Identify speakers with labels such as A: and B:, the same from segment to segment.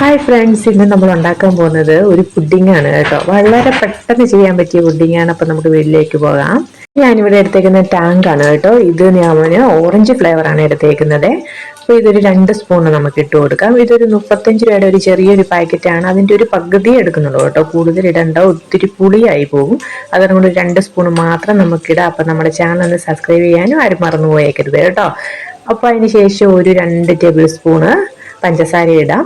A: Hi friends, ഇന്ന് നമ്മൾ ഉണ്ടാക്കാൻ പോകുന്നത് ഒരു പുഡിംഗ് ആണ് കേട്ടോ. വളരെ പെട്ടെന്ന് ചെയ്യാൻ പറ്റിയ പുഡിംഗ് ആണ്. അപ്പം നമുക്ക് വീട്ടിലേക്ക് പോകാം. ഞാനിവിടെ എടുത്തേക്കുന്ന ടാങ്ക് ആണ് കേട്ടോ. ഇത് ഞാൻ ഓറഞ്ച് ഫ്ലേവർ ആണ് എടുത്തേക്കുന്നത്. അപ്പോൾ ഇതൊരു 2 സ്പൂൺ നമുക്ക് ഇട്ട് കൊടുക്കാം. ഇതൊരു 35 രൂപയുടെ ഒരു ചെറിയൊരു പാക്കറ്റ് ആണ്. അതിൻ്റെ ഒരു പകുതി എടുക്കുന്നുള്ളൂ കേട്ടോ. കൂടുതൽ ഇടണ്ട, ഒത്തിരി പുളിയായി പോകും. അതുകൊണ്ട് 2 സ്പൂൺ മാത്രം നമുക്കിടാം. അപ്പം നമ്മുടെ ചാനൽ ഒന്ന് സബ്സ്ക്രൈബ് ചെയ്യാനും ആരും മറന്നു പോയേക്കരുത് കേട്ടോ. അപ്പോൾ അതിന് ശേഷം ഒരു 2 ടേബിൾ സ്പൂണ് പഞ്ചസാര ഇടാം.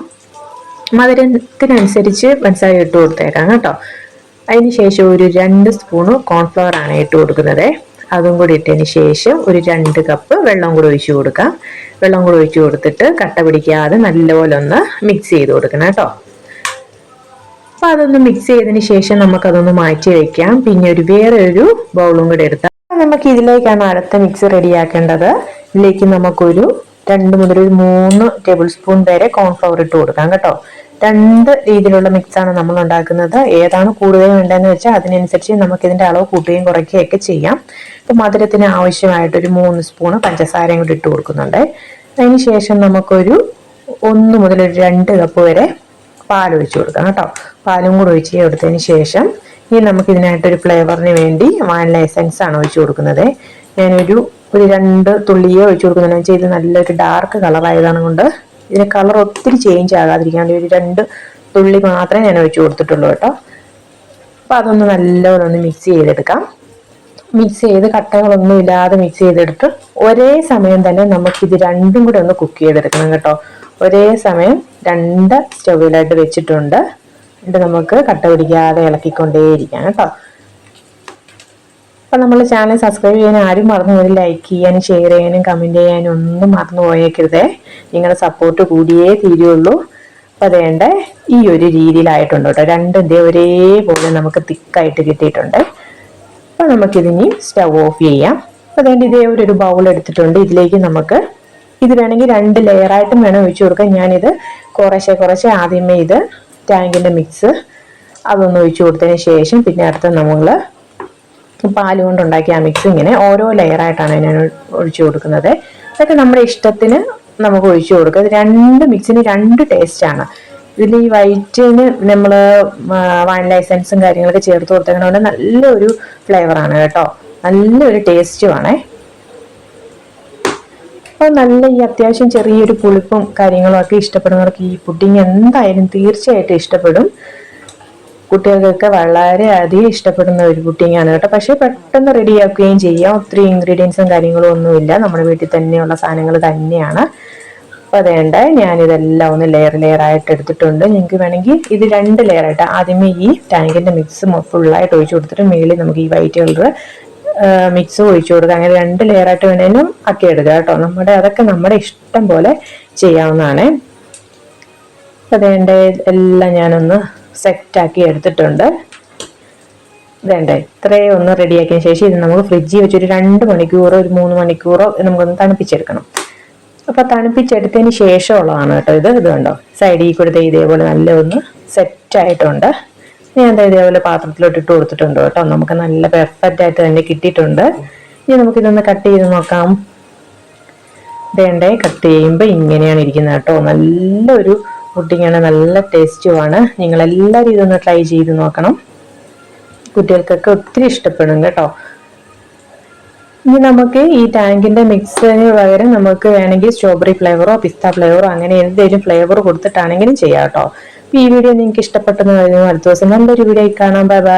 A: മധുരത്തിനനുസരിച്ച് പഞ്ചസാര ഇട്ട് കൊടുത്തേക്കാം കേട്ടോ. അതിന് ശേഷം ഒരു 2 സ്പൂണ് കോൺഫ്ലവർ ആണ് ഇട്ട് കൊടുക്കുന്നത്. അതും കൂടി ഇട്ടതിന് ശേഷം ഒരു 2 കപ്പ് വെള്ളം കൂടി ഒഴിച്ചു കൊടുക്കാം. വെള്ളം കൂടി ഒഴിച്ചു കൊടുത്തിട്ട് കട്ട പിടിക്കാതെ നല്ലപോലെ ഒന്ന് മിക്സ് ചെയ്ത് കൊടുക്കണം കേട്ടോ. അപ്പം അതൊന്ന് മിക്സ് ചെയ്തതിന് ശേഷം നമുക്കതൊന്ന് മാറ്റി വയ്ക്കാം. പിന്നെ വേറെ ഒരു ബൗളും കൂടി എടുത്താൽ നമുക്ക് ഇതിലേക്കാണ് അടുത്ത മിക്സ് റെഡിയാക്കേണ്ടത്. ഇതിലേക്ക് നമുക്കൊരു 2 മുതൽ 3 ടേബിൾ സ്പൂൺ വരെ കോൺഫ്ലവർ ഇട്ട് കൊടുക്കാം കേട്ടോ. 2 രീതിയിലുള്ള മിക്സാണ് നമ്മൾ ഉണ്ടാക്കുന്നത്. ഏതാണ് കൂടുതൽ വേണ്ടതെന്ന് വെച്ചാൽ അതിനനുസരിച്ച് നമുക്ക് ഇതിന്റെ അളവ് കൂട്ടുകയും കുറയ്ക്കുകയൊക്കെ ചെയ്യാം. ഇപ്പം മധുരത്തിന് ആവശ്യമായിട്ടൊരു 3 സ്പൂണ് പഞ്ചസാരയും കൂടി ഇട്ട് കൊടുക്കുന്നുണ്ട്. അതിന് ശേഷം നമുക്കൊരു 1 മുതൽ 2 കപ്പ് വരെ പാൽ ഒഴിച്ചു കൊടുക്കാം കേട്ടോ. പാലും കൂടി ഒഴിച്ച് കൊടുത്തതിന് ശേഷം ഇനി നമുക്ക് ഇതിനായിട്ടൊരു ഫ്ലേവറിന് വേണ്ടി വാനില എസൻസ് ആണ് ഒഴിച്ചു കൊടുക്കുന്നത്. ഞാനൊരു 2 തുള്ളിയെ ഒഴിച്ചു കൊടുക്കുന്നതെന്ന് വെച്ചാൽ ഇത് നല്ലൊരു ഡാർക്ക് കളറായതാണ് കൊണ്ട് ഇതിന് കളർ ഒത്തിരി ചേഞ്ച് ആകാതിരിക്കാൻ വേണ്ടി ഒരു 2 തുള്ളി മാത്രമേ ഞാൻ ഒഴിച്ചു കൊടുത്തിട്ടുള്ളൂ കേട്ടോ. അപ്പം അതൊന്ന് നല്ലപോലെ ഒന്ന് മിക്സ് ചെയ്തെടുക്കാം. മിക്സ് ചെയ്ത് കട്ടകളൊന്നും ഇല്ലാതെ മിക്സ് ചെയ്തെടുത്ത് ഒരേ സമയം തന്നെ നമുക്കിത് രണ്ടും കൂടെ ഒന്ന് കുക്ക് ചെയ്തെടുക്കണം കേട്ടോ. ഒരേ സമയം 2 സ്റ്റൗവിലായിട്ട് വെച്ചിട്ടുണ്ട്. എന്നിട്ട് നമുക്ക് കട്ട പിടിക്കാതെ ഇളക്കിക്കൊണ്ടേയിരിക്കാം കേട്ടോ. അപ്പം നമ്മൾ ചാനൽ സബ്സ്ക്രൈബ് ചെയ്യാൻ ആരും മറന്നു പോയി, ലൈക്ക് ചെയ്യാനും ഷെയർ ചെയ്യാനും കമൻറ്റ് ചെയ്യാനും ഒന്നും മറന്നു പോയേക്കരുതേ. നിങ്ങളുടെ സപ്പോർട്ട് കൂടിയേ തീരുള്ളൂ. അപ്പം അതേണ്ട ഈ ഒരു രീതിയിലായിട്ടുണ്ട് കേട്ടോ. രണ്ടും ഒരേപോലെ നമുക്ക് തിക്കായിട്ട് കിട്ടിയിട്ടുണ്ട്. അപ്പം നമുക്കിതിനി സ്റ്റൗ ഓഫ് ചെയ്യാം. അപ്പം അതേണ്ട ഒരു ബൗൾ എടുത്തിട്ടുണ്ട്. ഇതിലേക്ക് നമുക്ക് ഇത് വേണമെങ്കിൽ 2 ലെയറായിട്ടും വേണം ഒഴിച്ചു കൊടുക്കാം. ഞാനിത് കുറേശ്ശെ ആദ്യമേ ഇത് ടാങ്കിൻ്റെ മിക്സ് അതൊന്ന് ഒഴിച്ചു കൊടുത്തതിന് ശേഷം പിന്നെ അടുത്ത നമ്മൾ പാല് കൊണ്ടുണ്ടാക്കിയ ആ മിക്സ് ഇങ്ങനെ ഓരോ ലെയറായിട്ടാണ് ഞാൻ ഒഴിച്ചു കൊടുക്കുന്നത്. അതൊക്കെ നമ്മുടെ ഇഷ്ടത്തിന് നമുക്ക് ഒഴിച്ചു കൊടുക്കുക. 2 മിക്സിന് 2 ടേസ്റ്റാണ്. ഇതിൽ ഈ വൈറ്റിന് നമ്മൾ വാനില എസൻസും കാര്യങ്ങളൊക്കെ ചേർത്ത് കൊടുത്തതുകൊണ്ട് നല്ലൊരു ഫ്ലേവറാണ് കേട്ടോ. നല്ലൊരു ടേസ്റ്റുമാണേ. അപ്പോൾ നല്ല ഈ അത്യാവശ്യം ചെറിയൊരു പുളിപ്പും കാര്യങ്ങളും ഒക്കെ ഇഷ്ടപ്പെടുന്നവർക്ക് ഈ പുഡിങ് എന്തായാലും തീർച്ചയായിട്ടും ഇഷ്ടപ്പെടും. കുട്ടികൾക്കൊക്കെ വളരെയധികം ഇഷ്ടപ്പെടുന്ന ഒരു പുഡിംഗ് ആണ് കേട്ടോ. പക്ഷേ പെട്ടെന്ന് റെഡിയാക്കുകയും ചെയ്യാം. ഒത്തിരി ഇൻഗ്രീഡിയൻസും കാര്യങ്ങളും ഒന്നുമില്ല, നമ്മുടെ വീട്ടിൽ തന്നെയുള്ള സാധനങ്ങൾ തന്നെയാണ്. അപ്പോൾ അതേണ്ട ഞാനിതെല്ലാം ഒന്ന് ലെയർ ആയിട്ട് എടുത്തിട്ടുണ്ട്. നിങ്ങൾക്ക് വേണമെങ്കിൽ ഇത് 2 ലെയറായിട്ട് ആദ്യമേ ഈ ടാങ്കിൻ്റെ മിക്സ് ഫുള്ളായിട്ട് ഒഴിച്ചു കൊടുത്തിട്ട് മേളിൽ നമുക്ക് ഈ വൈറ്റ് കളർ മിക്സ് ഒഴിച്ചു കൊടുക്കുക. അങ്ങനെ 2 ലെയറായിട്ട് വേണേലും ആക്കി എടുക്കുക കേട്ടോ. അതൊക്കെ നമ്മുടെ ഇഷ്ടം പോലെ ചെയ്യാവുന്നതാണ്. അതേണ്ട എല്ലാം ഞാനൊന്ന് സെറ്റാക്കി എടുത്തിട്ടുണ്ട്. വേണ്ടേ ഇത്രയും ഒന്ന് റെഡിയാക്കിയതിന് ശേഷം ഇത് നമുക്ക് ഫ്രിഡ്ജിൽ വെച്ചൊരു 2 മണിക്കൂറോ ഒരു 3 മണിക്കൂറോ നമുക്കൊന്ന് തണുപ്പിച്ചെടുക്കണം. അപ്പോൾ തണുപ്പിച്ചെടുത്തതിന് ശേഷമുള്ളതാണ് കേട്ടോ ഇത് കണ്ടോ. സൈഡിൽ കൂടെ ഇതേപോലെ നല്ല ഒന്ന് സെറ്റായിട്ടുണ്ട്. ഞാൻ ഇതേപോലെ പാത്രത്തിലോട്ട് ഇട്ട് കൊടുത്തിട്ടുണ്ട് കേട്ടോ. നമുക്ക് നല്ല പെർഫെക്റ്റ് ആയിട്ട് തന്നെ കിട്ടിയിട്ടുണ്ട്. ഇനി നമുക്കിതൊന്ന് കട്ട് ചെയ്ത് നോക്കാം. വേണ്ടേ കട്ട് ചെയ്യുമ്പോൾ ഇങ്ങനെയാണ് ഇരിക്കുന്നത് കേട്ടോ. നല്ലൊരു പുഡിങ്ങാണ്, നല്ല ടേസ്റ്റുമാണ്. നിങ്ങളെല്ലാവരും ഇതൊന്ന് ട്രൈ ചെയ്ത് നോക്കണം. കുട്ടികൾക്കൊക്കെ ഒത്തിരി ഇഷ്ടപ്പെടും കേട്ടോ. ഇനി നമുക്ക് ഈ ടാങ്കിൻ്റെ മിക്സിന് പകരം നമുക്ക് വേണമെങ്കിൽ സ്ട്രോബെറി ഫ്ലേവറോ പിസ്ത ഫ്ലേവറോ അങ്ങനെ എന്തെങ്കിലും ഫ്ലേവർ കൊടുത്തിട്ടാണെങ്കിലും ചെയ്യാം കേട്ടോ. ഈ വീഡിയോ നിങ്ങൾക്ക് ഇഷ്ടപ്പെട്ടെന്ന് കഴിഞ്ഞാൽ അടുത്ത ദിവസം നല്ലൊരു വീഡിയോ കാണാം. Bye bye.